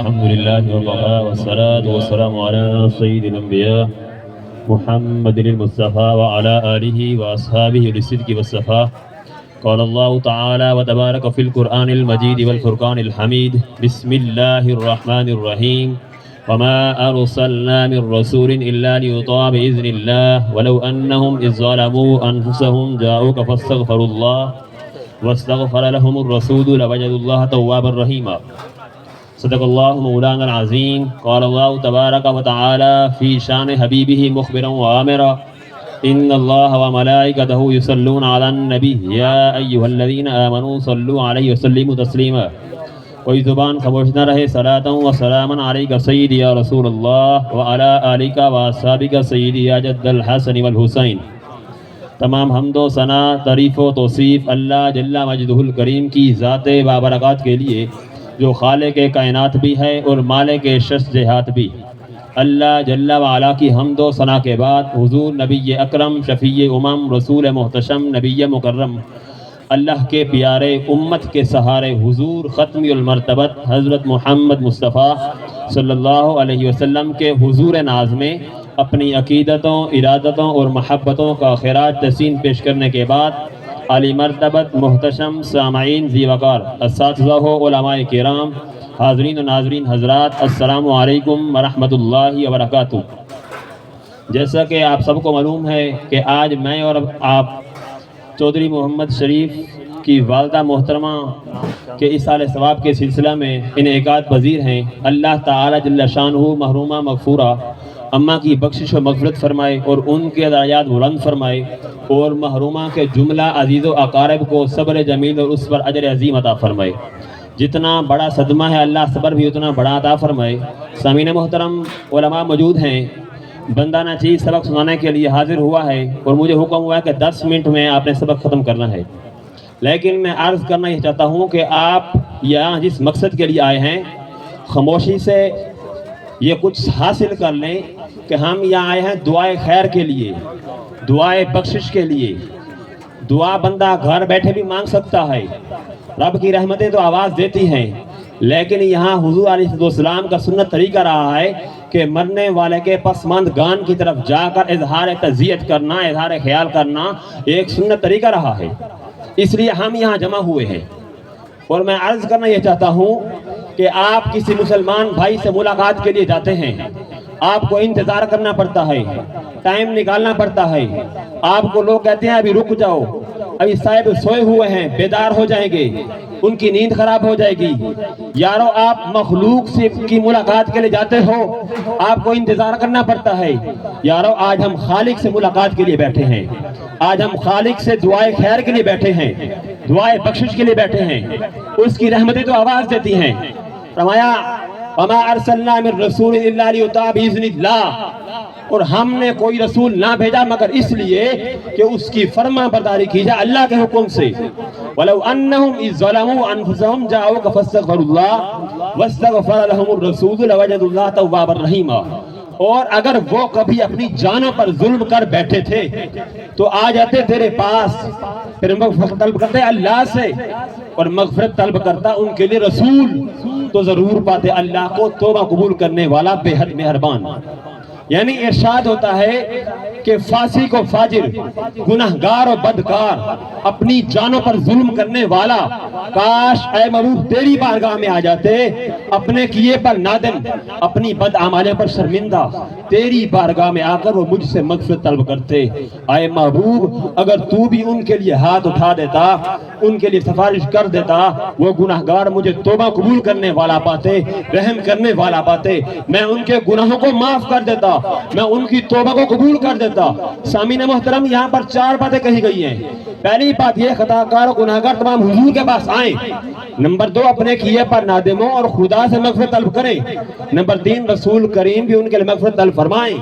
الحمد لله وكفى والصلاة والسلام على سيد الأنبياء محمد المصطفى وعلى آله وأصحابه للصدق والصفاء. قال الله تعالى وتبارك في القرآن المجيد والفرقان الحميد. بسم الله الرحمن الرحيم. وما أرسلنا من رسول إلا ليطاع بإذن الله ولو أنهم إذ ظلموا أنفسهم جاءوك فاستغفروا الله واستغفر لهم الرسول لوجدوا الله توابا رحيما. صدق الله مولانا العظيم. قال الله تبارك وتعالى في شان حبيبه مخبرا وآمرا إن الله وملائكته يصلون على النبي يا أيها الذين آمنوا صلوا عليه وسلموا تسليما. کوئی زبان خاموش نہ رہے. صلاۃ و سلاما علیک سیدی یا رسول اللہ وعلی آلک و اصحابک سیدی یا جد الحسن والحسین. تمام حمد و ثنا تعریف و توصیف اللہ جل مجدہ الکریم کی ذات بابرکات کے لیے جو خالق کائنات بھی ہے اور مالک شش جہات بھی. اللہ جل وعلا کی حمد و ثنا کے بعد حضور نبی اکرم شفیع امم رسول محتشم نبی مکرم اللہ کے پیارے امت کے سہارے حضور ختمی المرتبت حضرت محمد مصطفیٰ صلی اللہ علیہ وسلم کے حضور ناز میں اپنی عقیدتوں ارادتوں اور محبتوں کا خراج تحسین پیش کرنے کے بعد علی مرتبت محتشم سامعین ذی وقار اساتذہ و علماء کرام حاضرین و ناظرین حضرات السلام علیکم ورحمۃ اللہ وبرکاتہ. جیسا کہ آپ سب کو معلوم ہے کہ آج میں اور آپ چودھری محمد شریف کی والدہ محترمہ کے اصال ثواب کے سلسلہ میں انعقاد پذیر ہیں. اللہ تعالی جل شانہ محرومہ مغفورہ اماں کی بخشش و مغفرت فرمائے اور ان کے درجات بلند فرمائے اور محرومہ کے جملہ عزیز و اقارب کو صبر جمیل اور اس پر اجر عظیم عطا فرمائے. جتنا بڑا صدمہ ہے اللہ صبر بھی اتنا بڑا عطا فرمائے. سامعین محترم علماء موجود ہیں. بندہ نہ چیز سبق سنانے کے لیے حاضر ہوا ہے اور مجھے حکم ہوا ہے کہ 10 منٹ میں آپ نے سبق ختم کرنا ہے. لیکن میں عرض کرنا یہ چاہتا ہوں کہ آپ یہاں جس مقصد کے لیے آئے ہیں خاموشی سے یہ کچھ حاصل کر لیں کہ ہم یہاں آئے ہیں دعائے خیر کے لیے, دعائے بخشش کے لیے. دعا بندہ گھر بیٹھے بھی مانگ سکتا ہے. رب کی رحمتیں تو آواز دیتی ہیں, لیکن یہاں حضور علیہ السلام کا سنت طریقہ رہا ہے کہ مرنے والے کے پسماندگان کی طرف جا کر اظہار تعزیت کرنا, اظہار خیال کرنا ایک سنت طریقہ رہا ہے. اس لیے ہم یہاں جمع ہوئے ہیں. اور میں عرض کرنا یہ چاہتا ہوں کہ آپ کسی مسلمان بھائی سے ملاقات کے لیے جاتے ہیں, آپ کو انتظار کرنا پڑتا ہے, ٹائم نکالنا پڑتا ہے. آپ کو لوگ کہتے ہیں ابھی رک جاؤ, ابھی صاحب سوئے ہوئے ہیں, بیدار ہو جائیں گے, ان کی نیند خراب ہو جائے گی. یارو آپ مخلوق سے کی ملاقات کے لیے جاتے ہو, آپ کو انتظار کرنا پڑتا ہے. یارو آج ہم خالق سے ملاقات کے لیے بیٹھے ہیں, آج ہم خالق سے دعائے خیر کے لیے بیٹھے ہیں, دعائے بخشش کے لیے بیٹھے ہیں. اس کی رحمتیں تو آواز دیتی ہیں. فرمایا وما ارسلنا من رسول الا لیطاع باذن اللہ, اور ہم نے کوئی رسول نہ بھیجا مگر اس لیے کہ اس کی فرما برداری کی جائے اللہ کے حکم سے. وَلَوْ أَنَّهُمْ إِذْ ظَلَمُوا أَنفُسَهُمْ جَاءُوكَ فَاسْتَغْفَرُوا اللَّهَ وَاسْتَغْفَرَ لَهُمُ الرَّسُولُ لَوَجَدُوا اللَّهَ تَوَّابًا رَحِيمًا. اور اگر وہ کبھی اپنی جانوں پر ظلم کر بیٹھے تھے تو آ جاتے تیرے پاس, پھر مغفرت طلب کرتے اللہ سے, اور مغفرت طلب کرتا ان کے لیے رسول, تو ضرور پاتے اللہ کو توبہ قبول کرنے والا بے حد مہربان. یعنی ارشاد ہوتا ہے کہ فاسق و فاجر, گناہگار و بدکار, اپنی جانوں پر ظلم کرنے والا کاش اے محبوب تیری بارگاہ میں آ جاتے, اپنے کیے پر نادم, اپنی بد اعمالی پر شرمندہ, تیری بارگاہ میں آ کر وہ مجھ سے مغفرت طلب کرتے. اے محبوب اگر تو بھی ان کے لیے ہاتھ اٹھا دیتا, ان کے لیے سفارش کر دیتا, وہ گناہگار مجھے توبہ قبول کرنے والا پاتے, رحم کرنے والا پاتے, میں ان کے گناہوں کو معاف کر دیتا, میں ان کی توبہ کو قبول کر دیتا. سامعین محترم یہاں پر 4 باتیں کہی گئی ہیں. پہلی بات یہ خطاکار و گناہگار تمام حضور کے پاس آئیں. نمبر 2 اپنے کیے پر نادم ہوں اور خدا سے مغفرت طلب کریں. نمبر 3 رسول کریم بھی ان کے لیے مغفرت طلب فرمائیں.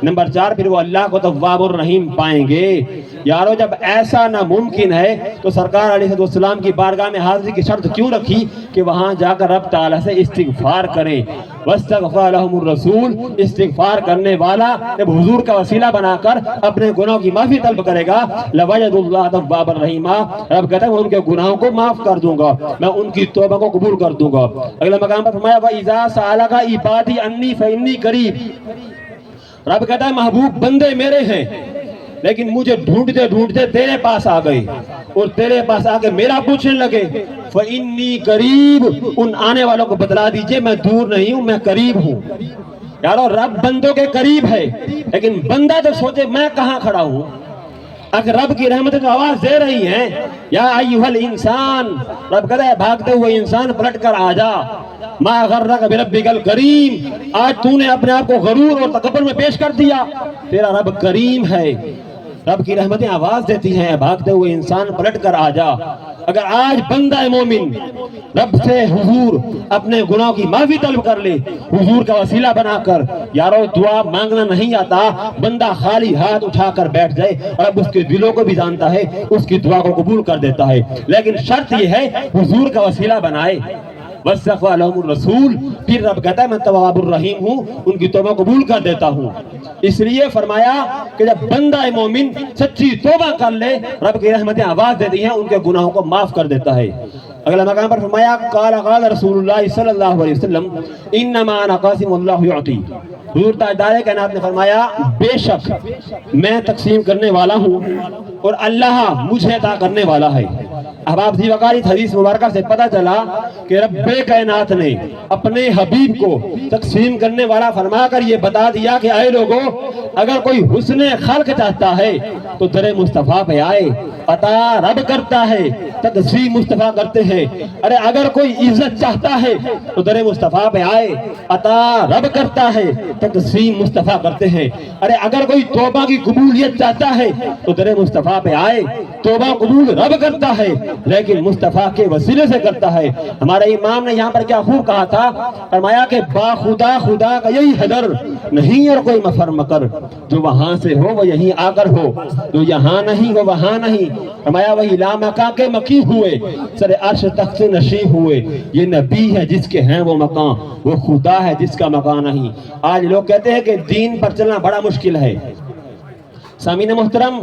نمبر 4 پھر وہ اللہ کو تواب الرحیم پائیں گے. یارو جب ایسا ناممکن ہے تو سرکار علیہ السلام کی بارگاہ میں حاضری کی شرط کیوں رکھی کہ وہاں جا کر رب تعالیٰ سے استغفار کریں, واستغفر لهم الرسول، استغفار کرنے والا جب حضور کا وسیلہ بنا کر اپنے گناہوں کی معافی طلب کرے گا، لوجدوا اللہ توابا رحیما، رب کہتا ہے میں ان کے گناہوں کو معاف کر دوں گا، میں ان کی توبہ کو قبول کر دوں گا۔ اگلا مقام پر فرمایا وَإِذَا سَأَلَكَ عِبَادِي عَنِّي فَإِنِّي قَرِيب، رب کہتا ہے محبوب بندے میرے ہیں لیکن مجھے ڈھونڈتے ڈھونڈتے تیرے پاس آ گئے اور تیرے پاس آ کے میرا پوچھنے لگے، فَإِنِّي قَرِيب، ان آنے والوں کو بتلا دیجئے میں دور نہیں ہوں، میں قریب ہوں۔ یارو رب بندوں کے قریب ہے لیکن بندہ تو سوچے میں کہاں کھڑا ہوں۔ اگر رب کی رحمتیں تو آواز دے رہی ہیں، یا ایھا الانسان، رب کہتا ہے بھاگتے ہوئے انسان پلٹ کر آ جا، ما غرک بربک الکریم، آج تو نے اپنے آپ کو غرور اور تکبر میں پیش کر دیا، تیرا رب کریم ہے۔ رب کی رحمتیں آواز دیتی ہیں بھاگتے ہوئے انسان پلٹ کر آ جا۔ اگر آج بندہ مومن رب سے حضور اپنے گناہوں کی معافی طلب کر لے، حضور کا وسیلہ بنا کر، یارو دعا مانگنا نہیں آتا، بندہ خالی ہاتھ اٹھا کر بیٹھ جائے اور اب اس کے دلوں کو بھی جانتا ہے، اس کی دعا کو قبول کر دیتا ہے، لیکن شرط یہ ہے حضور کا وسیلہ بنائے۔ وَاسْتَغْفَرَ لَهُمُ الرَّسُولُ، پھر رب کہتا ہے میں تواب الرحیم ہوں، ان کی توبہ قبول کر دیتا ہوں۔ اس لیے فرمایا کہ جب بندہ مومن سچی توبہ کر لے، رب کی رحمتیں آواز دیتی ہیں، ان کے گناہوں کو معاف کر دیتا ہے۔ اگلا مقام پر فرمایا قال رسول اللہ صلی اللہ علیہ وسلم انما انا قاسم اللہ یعطی، حضور تاجدار کائنات نے فرمایا بے شک میں تقسیم کرنے والا ہوں اور اللہ مجھے عطا کرنے والا ہے۔ اب آپ ذی وقار اس حدیث مبارکہ سے پتہ چلا کہ رب کائنات نے اپنے حبیب کو تقسیم کرنے والا فرما کر یہ بتا دیا کہ اے لوگوں، اگر کوئی حسن خلق چاہتا ہے تو در مصطفیٰ پہ آئے، عطا رب کرتا ہے، تقسیم مصطفیٰ کرتے ہیں۔ ارے اگر کوئی عزت چاہتا ہے تو در مصطفیٰ پہ آئے، عطا رب کرتا ہے، تقسیم مصطفیٰ کرتے ہیں۔ ارے اگر کوئی توبہ کی قبولیت چاہتا ہے تو در مصطفیٰ پہ آئے، توبہ قبول رب کرتا ہے لیکن مصطفیٰ کے وسیلے سے کرتا ہے۔ ہمارے امام نے یہاں پر کیا خوب کہا تھا، فرمایا کہ با خدا خدا کا یہی حضر، نہیں اور کوئی مفر مکر، جو وہاں سے ہو وہ یہیں آ کر ہو، جو یہاں نہیں وہ وہاں نہیں۔ فرمایا وہی لامکاں کے مکی ہوئے، سر عرش تخت نشین ہوئے، یہ نبی ہے جس کے ہیں وہ مکان، وہ خدا ہے جس کا مکان نہیں۔ آج لوگ کہتے ہیں کہ دین پر چلنا بڑا مشکل ہے۔ سامعین محترم،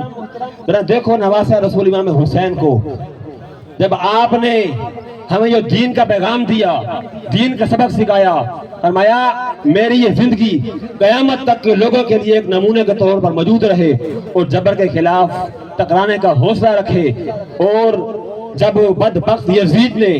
ذرا دیکھو نواسہ رسول امام حسین کو، جب آپ نے ہمیں جو دین کا پیغام دیا، دین کا سبق سکھایا، فرمایا میری یہ زندگی قیامت تک کے لوگوں کے لیے ایک نمونے کے طور پر موجود رہے اور جبر کے خلاف ٹکرانے کا حوصلہ رکھے۔ اور جب بدبخت یزید نے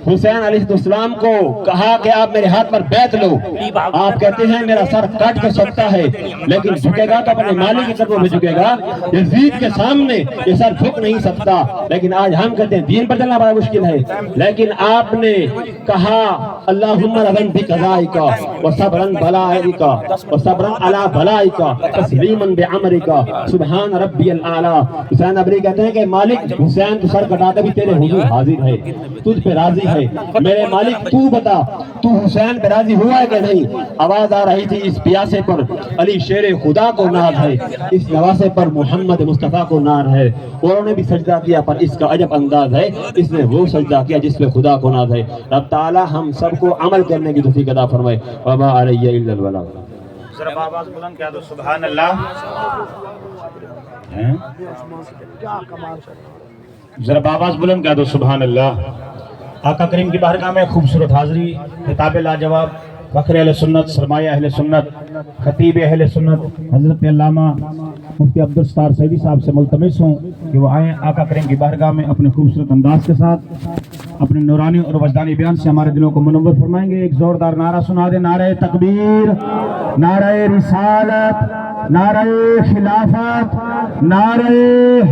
حسین علیہ السلام کو کہا کہ آپ میرے ہاتھ پر بیعت لو، آپ کہتے ہیں میرا سر کاٹ کے سکتا ہے لیکن جھکے گا تو اپنے مالک کے قدموں میں جھکے گا، یزید کے سامنے یہ سر جھک نہیں سکتا۔ لیکن آج ہم کہتے ہیں دین پر چلنا بڑا مشکل ہے، لیکن آپ نے کہا اللہم رضن بقضائک وصبرا بلائک وصبرا علی بلائک تسلیما بعمرک سبحان ربی الاعلی۔ حسین ابری کہتے ہیں کہ مالک حسین تو سر کٹا کے بھی تیرے حضور حاضر ہے، تجھ پہ راضی ہے، میرے مالک تو بتا تو حسین پہ راضی ہوا ہے کہ نہیں۔ آواز آ رہی تھی اس پیاسے پر علی شیر خدا کو ناز ہے، اس نواسے پر محمد مصطفیٰ کو نار ہے۔ اور انہوں نے بھی سجدہ کیا پر اس کا عجب انداز ہے، اس نے وہ سجدہ کیا جس پہ خدا کو ناز ہے۔ رب تعالی ہم سب کو عمل کرنے کی توفیق عطا فرمائے۔ وما علی الا البلاغ۔ ذرا آواز بلند کیا دو سبحان اللہ، ذرا آواز بلند کیا دو سبحان اللہ۔ آقا کریم کی بارگاہ میں خوبصورت حاضری، خطاب لاجواب، فخر اہل سنت، سرمایہ اہل سنت، خطیب اہل سنت حضرت علامہ مفتی عبدالستار سعیدی صاحب سے ملتمس ہوں کہ وہ آئیں آقا کریم کی بارگاہ میں اپنے خوبصورت انداز کے ساتھ اپنے نورانی اور وجدانی بیان سے ہمارے دلوں کو منور فرمائیں گے۔ ایک زوردار نعرہ سنا دے، نعرہ تکبیر، نعرہ رسالت، نعرہ خلافت، نعرہ